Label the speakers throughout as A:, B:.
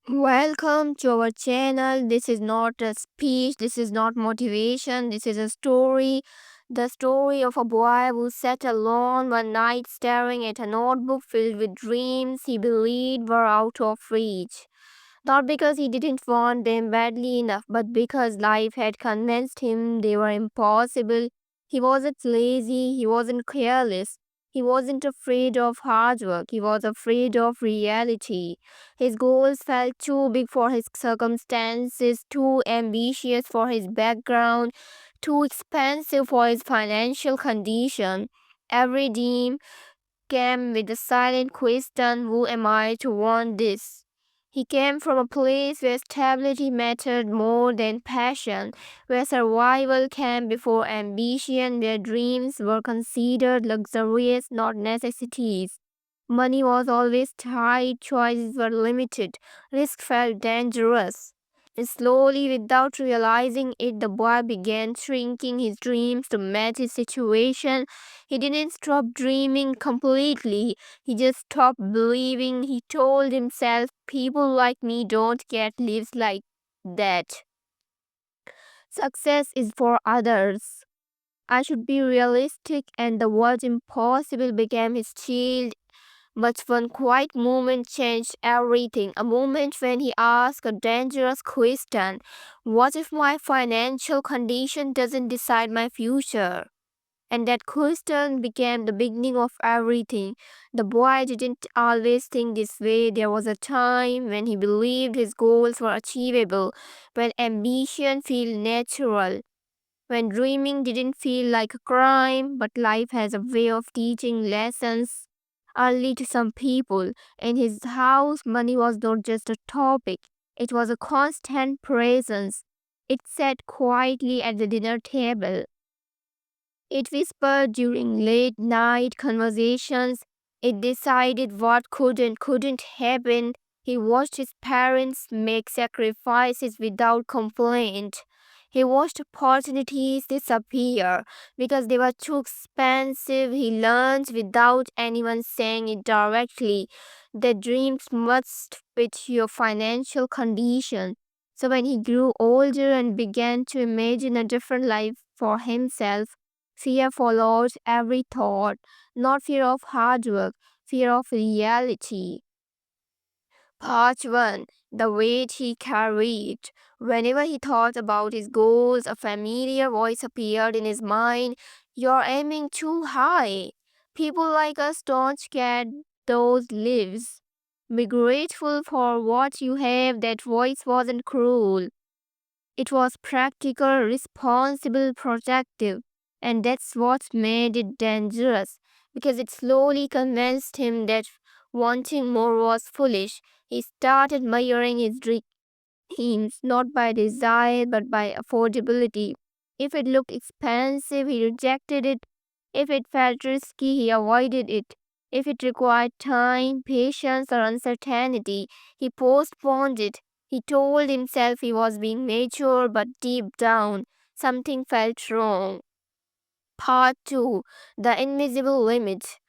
A: Welcome to our channel. This is not a speech, this is not motivation, this is a story. The story of a boy who sat alone one night staring at a notebook filled with dreams he believed were out of reach. Not because he didn't want them badly enough, but because life had convinced him they were impossible. He wasn't lazy, he wasn't careless, he wasn't afraid of hard work, he was afraid of reality. His goals felt too big for his circumstances, too ambitious for his background, too expensive for his financial condition. Every dream came with the silent question, who am I to want this? He came from a place where stability mattered more than passion, where survival came before ambition, where dreams were considered luxurious, not necessities. Money was always tight, choices were limited, risk felt dangerous. And slowly, without realizing it, the boy began shrinking his dreams to match his situation. He didn't stop dreaming completely, he just stopped believing. He told himself, people like me don't get lives like that. Success is for others. I should be realistic, and the word impossible became his shield. But one quiet moment changed everything. A moment when he asked a dangerous question: what if my financial condition doesn't decide my future? And that question became the beginning of everything. The boy didn't always think this way. There was a time when he believed his goals were achievable, when ambition felt natural, when dreaming didn't feel like a crime. But life has a way of teaching lessons early to some people. In his house, money was not just a topic, it was a constant presence. It sat quietly at the dinner table. It whispered during late night conversations. It decided what could and couldn't happen. He watched his parents make sacrifices without complaint. He watched opportunities disappear because they were too expensive. He learned without anyone saying it directly that dreams must fit your financial condition. So when he grew older and began to imagine a different life for himself, fear followed every thought, not fear of hard work, fear of reality. Part 1. The weight he carried. Whenever he thought about his goals, a familiar voice appeared in his mind. You're aiming too high. People like us don't get those lives. Be grateful for what you have. That voice wasn't cruel. It was practical, responsible, protective, and that's what made it dangerous because it slowly convinced him that wanting more was foolish. He started measuring his dreams not by desire but by affordability. If it looked expensive, he rejected it. If it felt risky, he avoided it. If it required time, patience, or uncertainty, he postponed it. He told himself he was being mature, but deep down, something felt wrong. Part 2. The Invisible Limit.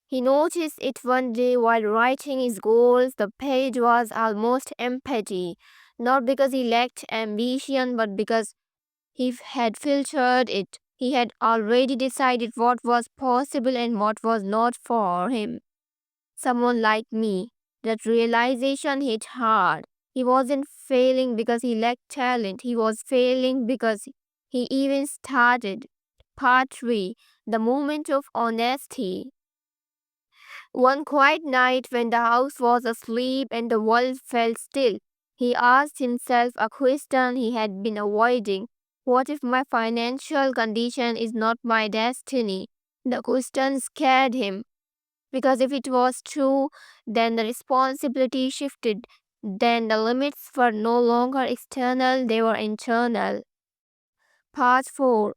A: He noticed it one day while writing his goals. The page was almost empty, not because he lacked ambition, but because he had filtered it. He had already decided what was possible and what was not for him. Someone like me. That realization hit hard. He wasn't failing because he lacked talent, he was failing because he even started. Part 3. The Moment of Honesty. One quiet night when the house was asleep and the world felt still, he asked himself a question he had been avoiding. What if my financial condition is not my destiny? The question scared him because if it was true, then the responsibility shifted. Then the limits were no longer external, they were internal. Part 4.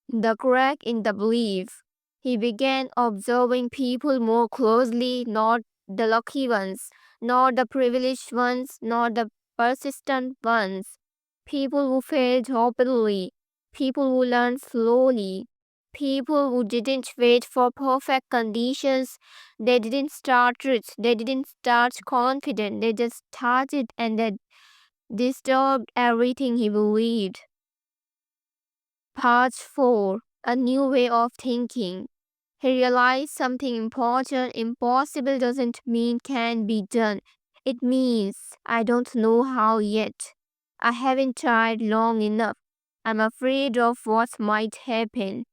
A: The crack in the belief. He began observing people more closely, not the lucky ones, not the privileged ones, not the persistent ones. People who failed openly, people who learned slowly, People who didn't wait for perfect conditions, they didn't start rich, they didn't start confident, they just started and that disturbed everything he believed. Part 4. A new way of thinking. He realized something important. Impossible doesn't mean can be done. It means I don't know how yet. I haven't tried long enough. I'm afraid of what might happen.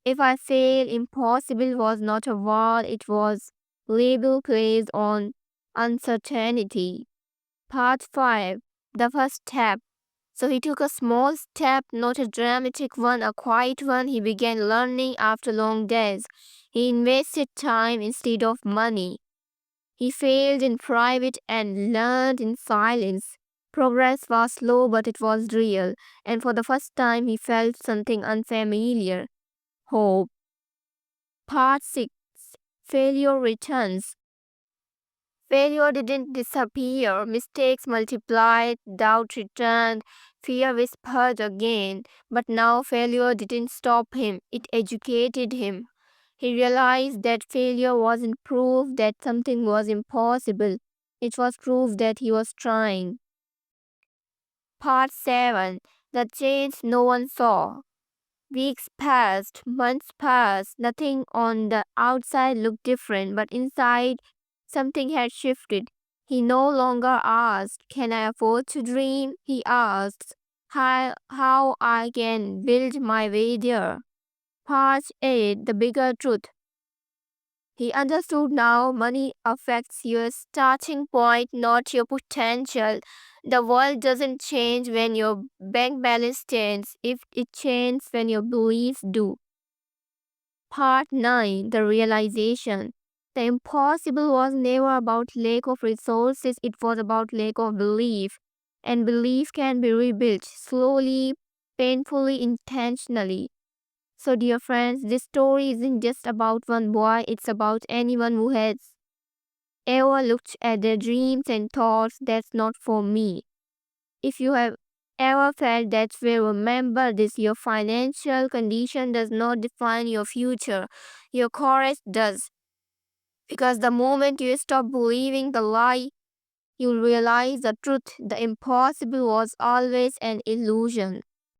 A: If I fail, impossible was not a word, it was label placed on uncertainty. Part 5. The first step. So he took a small step, not a dramatic one, a quiet one. He began learning after long days. He invested time instead of money. He failed in private and learned in silence. Progress was slow, but it was real, and for the first time he felt something unfamiliar: hope. Part 6. Failure returns. Failure didn't disappear, mistakes multiplied, doubt returned, fear whispered again. But now failure didn't stop him, it educated him. He realized that failure wasn't proof that something was impossible, it was proof that he was trying. Part 7. The change no one saw. Weeks passed, months passed, nothing on the outside looked different, but inside something had shifted. He no longer asked, "Can I afford to dream?" He asked, how I can build my way there. Part 8. The bigger truth. He understood now money affects your starting point, not your potential. The world doesn't change when your bank balance changes, if it changes when your beliefs do. Part 9. The realization. The impossible was never about lack of resources, it was about lack of belief. And belief can be rebuilt slowly, painfully, intentionally. So, dear friends, this story isn't just about one boy, it's about anyone who has ever looked at their dreams and thought, "That's not for me." If you have ever felt that way, remember this: your financial condition does not define your future, your courage does. Because the moment you stop believing the lie, you'll realize the truth: the impossible was always an illusion.